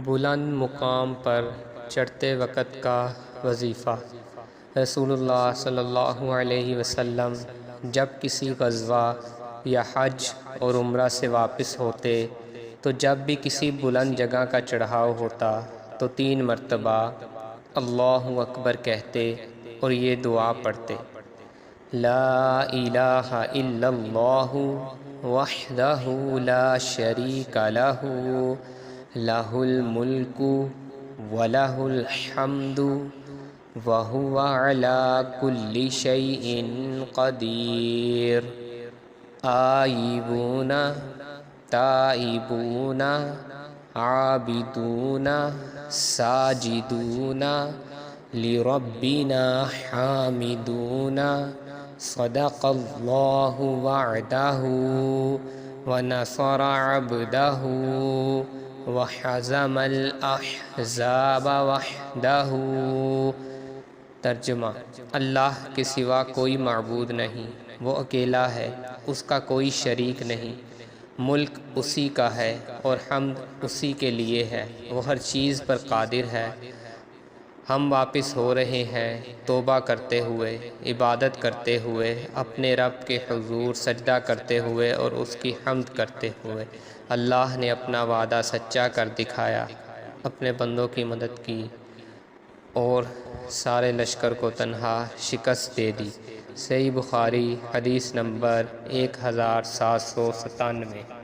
بلند مقام پر چڑھتے وقت کا وظیفہ۔ رسول اللہ صلی اللہ علیہ وسلم جب کسی غزوہ یا حج اور عمرہ سے واپس ہوتے تو جب بھی کسی بلند جگہ کا چڑھاؤ ہوتا تو 3 مرتبہ اللہ اکبر کہتے اور یہ دعا پڑھتے: لا الہ الا اللہ وحدہ لا شریک لہ لہ الملک ولہ الحمد وہو علی کل شیء قدیر۔ آئبون تائبون عابدون ساجدون لربنا حامدون صدق اللہ وعدہ ونصر عبدہ وحزم الاحزاب وحدہ۔ ترجمہ: اللہ کے سوا کوئی معبود نہیں، وہ اکیلا ہے، اس کا کوئی شریک نہیں، ملک اسی کا ہے اور حمد اسی کے لیے ہے، وہ ہر چیز پر قادر ہے۔ ہم واپس ہو رہے ہیں توبہ کرتے ہوئے، عبادت کرتے ہوئے، اپنے رب کے حضور سجدہ کرتے ہوئے اور اس کی حمد کرتے ہوئے۔ اللہ نے اپنا وعدہ سچا کر دکھایا، اپنے بندوں کی مدد کی اور سارے لشکر کو تنہا شکست دے دی۔ صحیح بخاری حدیث نمبر 1797۔